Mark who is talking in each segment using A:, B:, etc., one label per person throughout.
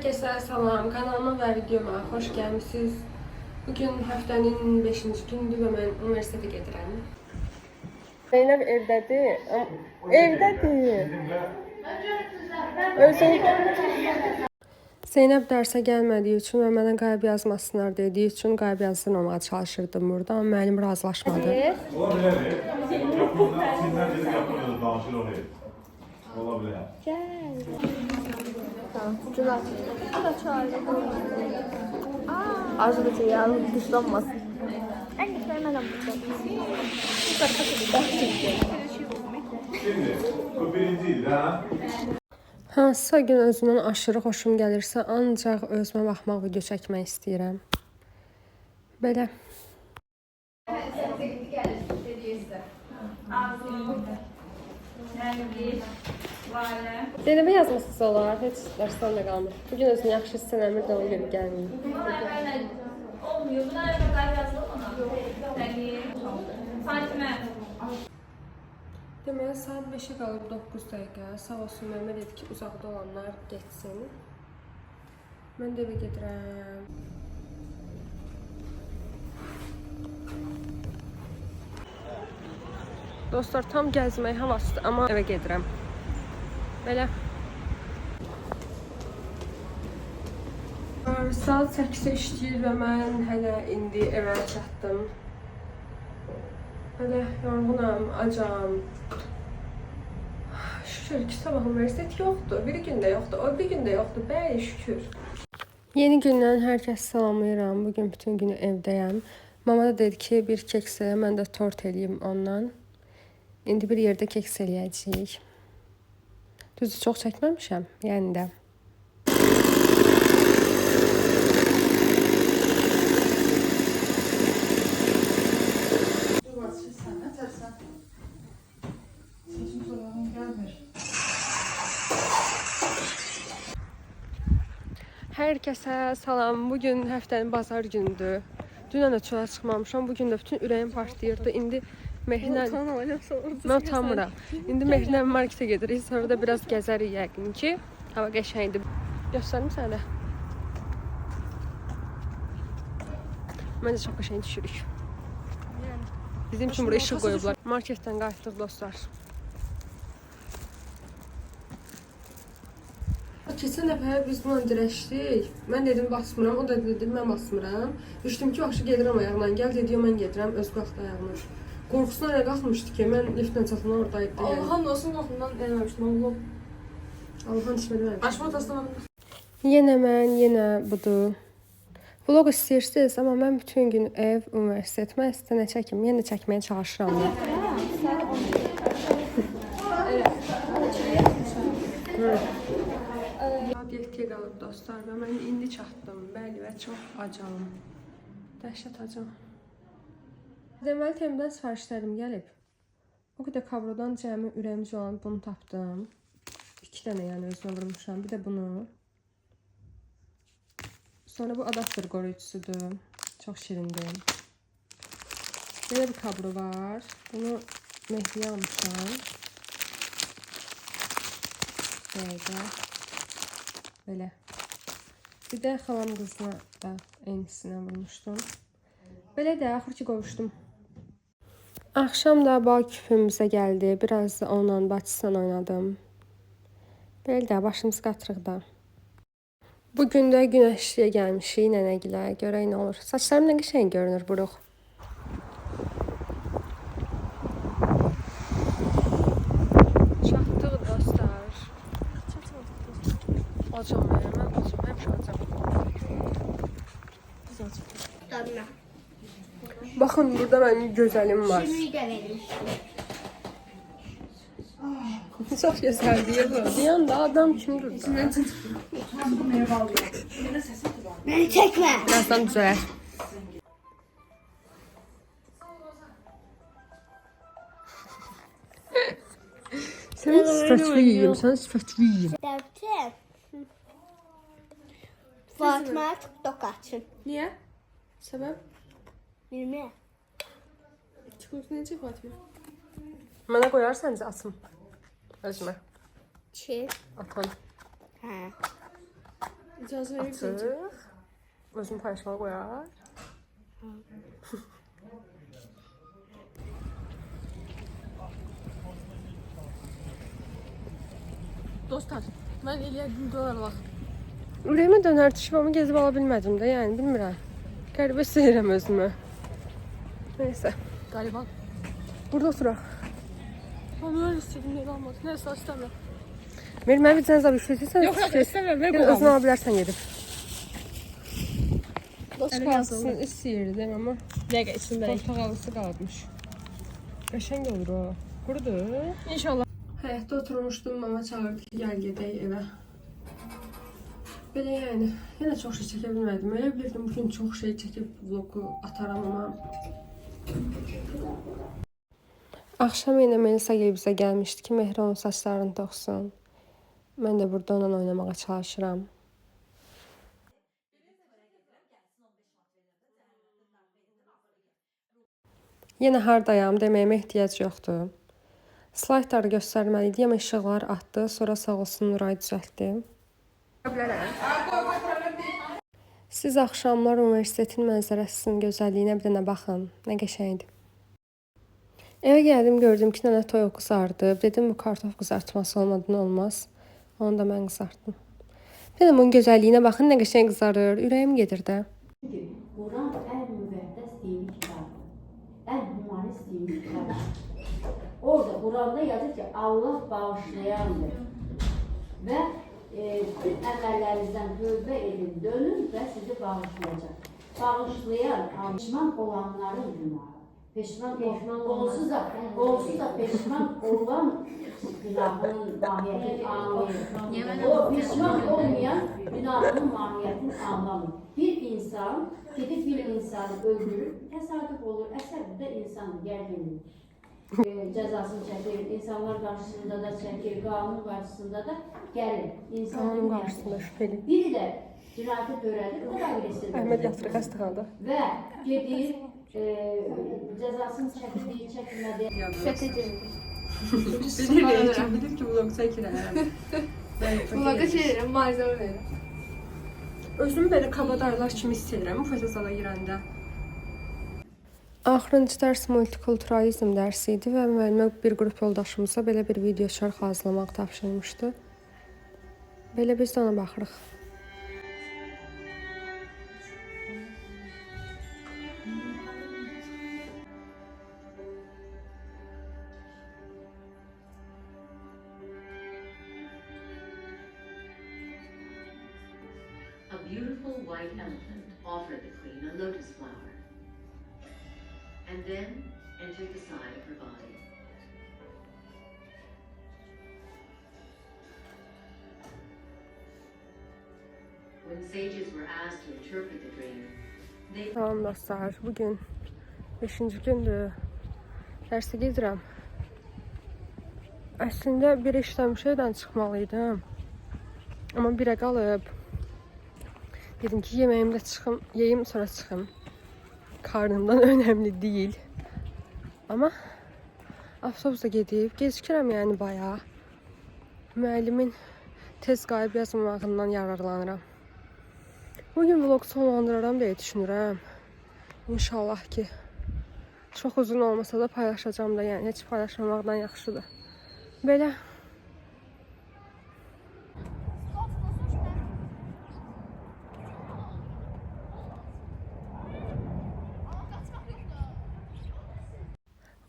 A: Herkese salam, kanalıma və videoma xoş gəlmisiniz. Bugün həftənin 5-ci gündür və mən universitetə gedirəm. Zeynəb evdədir. Evdədir. Zeynəb dərsə gəlmədiyi üçün və mənə qayıb yazmasınlar dediyi üçün qayıb yazdırmamağa çalışırdım burada, amma müəllim razılaşmadı.
B: Güzel. Bu da çağırdı. Arzu da ya dışlanmasın. En güzel ben de
C: Bu birinciydi ha.
A: Hansısa gün özümdən aşırı xoşum gəlirsə, ancaq özümə baxmaq, video çəkmək istəyirəm. Belə. Zeynəbə yazmasız olar, heç dərsdən də qalmır. Bugün özünü yaxşı hiss eləmir də ona görə gəlməyim.
B: Olmuyor. Bunlar kadar yazılır ona. Fatime.
A: Deməli, saat 5-ə qalıb 9 dəqiqə. Sağ olsun, Məmə dedi ki, uzaqda olanlar geçsin. Mən də evə gedirəm. Dostlar, tam gəzmək havasıdır, amma evə gedirəm. Belə. Saat 8-ə işləyir və mən hələ indi evə çatdım. Hələ yorğunam, acam. Şükür ki, sabah universitet yoxdur. Bir gün də yoxdur, o bir gün də yoxdur. Bəli, şükür. Yeni gündən hər kəs salamlayıram. Bugün bütün günü evdəyəm. Mama da dedi ki, bir keks elə, mən də tort eləyim ondan. İndi bir yerdə keks eləyəcəyik. Düzdür, çox çəkməmişəm, yəni də. Hər kəsə salam. Bugün həftənin bazar günüdür. Dünən də çölə çıxmamışam. Bugün də bütün ürəyim partlayırdı. İndi Mehrinə... Mən utanmıram. İndi Mehrinə marketə gedirik. Sonra da biraz gəzərik yəqin ki. Hava qəşəngdir. Göstərim sənə də. Məncə çox qəşəng düşürük. Bizim üçün buraya işıq qoyublar. Marketdən qayıtdıq dostlar. Keçən dəfə biz bununla dirəşdik. Mən dedim basmıram, o da dedi mən basmıram. Düşdüm ki, yaxşı gedirəm ayağına. Gəl dedi, mən gedirəm, öz qalxdı ayağına. Qorxusuna elə qalxmışdı ki, mən liftlə çatana oradaydı.
B: Allah'ın olsun oxundan eləməmişdim. Allah.
A: Allah'ın ismi eləməmişdim.
B: Açma taslamam.
A: Yenə mən, yenə budur. Vlog istəyirsiniz, amma mən bütün gün ev, universitet, mən sizə nə çəkim, yenə çəkməyə çalışıram. Obyektə qalıb dostlar və mən indi çatdım. Bəli və çox acam. Dəhşət acam. Deməli, temdən sifarişlərim gəlib. O qədər kabrodan cəmi ürəyimiz olan bunu tapdım. 2 dənə yəni özünə vurmuşam. Bir də bunu. Sonra bu adapter qoruyucusudur. Çox şirindir. Belə bir kablo var. Bunu Mehriyə almışam. Belə. Belə. Bir də xalam qızına da eynisinə vurmuşdum. Belə də axır ki qovuşdum. Axşam da bal küpümüzə gəldi. Biraz da onunla bacısından oynadım. Belə də başımız qatırıqda. Bugün də günəşliyə gəlmişik nənəgilə. Görək nə olur. Saçlarım nə qəşəng görünür buruq. Çatdıq dostlar. Acam mən acam. Həmişə acam. Baxın, burada mənim gözəlim var. Çox gözəldir bu. Deyən də adam kimdir?
B: Beni çekme.
A: Birazdan düzələr. Sənin sifətliyim, sənin sifətliyim.
B: Dəvçə. Fatma TikTok açın.
A: Niyə? Səbəb?
B: Bilmə.
A: TikTok necə Fatma? Mənə qoyarsanız atım. Özümə.
B: Çi.
A: Atam.
B: Hə.
A: Açıq. Özüm paylaşmağa qoyar.
B: Dostlar, mən eləyərdim dolarlar.
A: Ürəyimə dönər düşüb gezib ala bilmədim də, yəni bilmirəm. Qəribə istəyirəm özümü. Neysə.
B: Qaliba.
A: Burada oturaq.
B: Mən öyle istedim, neyle almadım. Neyse, istemiyorum.
A: Mən vicdan bir şey istəyirsən.
B: Yox, istemiyorum, ver
A: Özün ala bilərsən gedib.
B: Dost
A: Qalsın istəyirdim, amma
B: Dəqiqə, içində.
A: portağalısı qalmış. Qəşəng olur o. Qurudur.
B: İnşallah.
A: Həyətdə oturmuşdum, mama çağırdı ki, gəl gedək evə. Belə yəni, yenə çox şey çəkə bilmədim. Elə bilirdim, bugün çox şey çəkib vlogu ataram, amma... Axşam yenə Melisa bizə gəlmişdi ki, Mehri onun saçlarını toxsun. Mən də burada onunla oynamağa çalışıram. Yenə hardayam deməyimə ehtiyac yoxdur. Slaytları göstərməliydi, amma işıqlar atdı. Sonra sağ olsun Nuray düzəltdi. Siz axşamlar universitetin mənzərəsinin gözəlliyinə bir dənə baxın. Nə qəşəngdir. Evə gəldim, gördüm ki, nənə toyuq qızardı. Dedim, bu kartof qızartması olmadan olmaz. Onu da mən qızartdım. Dedim, bunun gözəlliyinə baxın, nə qəşəng qızarır. Ürəyim gedir də.
D: Quran ən müqəddəs dini kitabdır. Ən humanist dini kitabdır. Orada Quranda yazır ki, Allah bağışlayandır. Və bütün əməllərinizdən tövbə edin, dönün və sizi bağışlayacaq. Bağışlayan, peşman olanların günahı. Onsuz da peşman olan günahının mahiyyətini anlayır. O peşman olmayan günahının mahiyyətini anlamır. Bir insan gedib bir insanı öldürür, təsadüf olur, əsər də insanın gərginliyi. Cəzasını çəkir, insanlar qarşısında da çəkir, qanun qarşısında da gəlir.
A: Qanun qarşısında şübheli.
D: Biri də cinayəti törədir, o da agresivdir.
A: Əhməd yatırıq xəstəxanada.
D: Və gedir, cəzasını çəkildiyi, çəkilmədiyi.
A: Bilir ki, vlog çəkirəm.
B: Vloga çevirin, malzeme verin.
A: Özümü belə kabadarlar kimi hiss edirəm bu fotozala girəndə. Axırıncı dərs multikulturalizm dərsi idi və müəllimə bir qrup yoldaşımıza belə bir video şərh hazırlamaq tapşırmışdı. Belə biz də ona baxırıq.
E: A beautiful white elephant offered the queen a lotus flower, and then entered the side of her body. When sages were asked to interpret the dream, they
A: Tamam dostlar, bugün 5-ci gündür. Dərsə gedirəm. Əslində bir işləmişəkdən çıxmalıydım. Amma birə qalıb. Dedim ki, yeməyimdə çıxım, yeyim sonra çıxım. Karnımdan önemli değil. Amma avtobusda gedib, gecikirəm yəni bayağı. Müəllimin tez qayıb yazmamağından yararlanıram. Bugün vlog sonlandıraram deyə düşünürəm. İnşallah ki, çox uzun olmasa da paylaşacağım da, yəni heç paylaşmamaqdan yaxşıdır. Belə.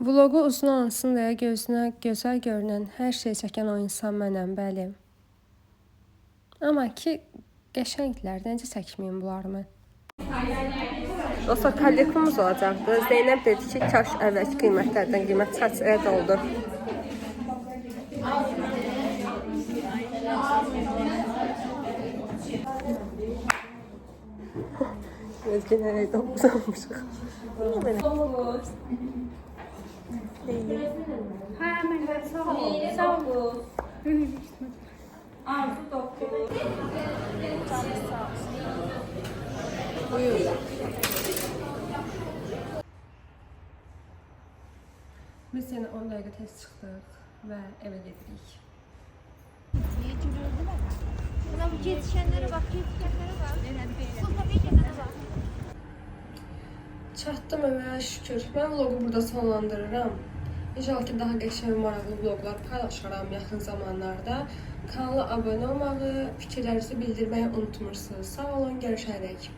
A: Vlogu uzun olsun deyə gözünə gözəl görünən hər şey çəkən o insan mənəm, bəli. Amma ki, qəşənglər, necə çəkməyim bunları mən? Dostlar, kollektivimiz olacaqdı. Zeynəb dedi ki, kaş əvvəlki qiymətlərdən qiymət çərçivəyə doldur. Özgə nərəyə dolmuşuq.
B: Sağ ol. Arzu doktor.
A: Biz yenə 10 dəqiqə tez çıxdıq və evə gedirik.
F: Buna bu yetişenlere bak, yetişen
A: Çatdım evə şükür. Mən vlogu burada sonlandırıram. İnşallah ki daha qəşəng və maraqlı vloqlar paylaşaram yaxın zamanlarda. Kanala abunə olmağı, fikirlərinizi bildirməyi unutmursunuz. Sağ olun, görüşərik.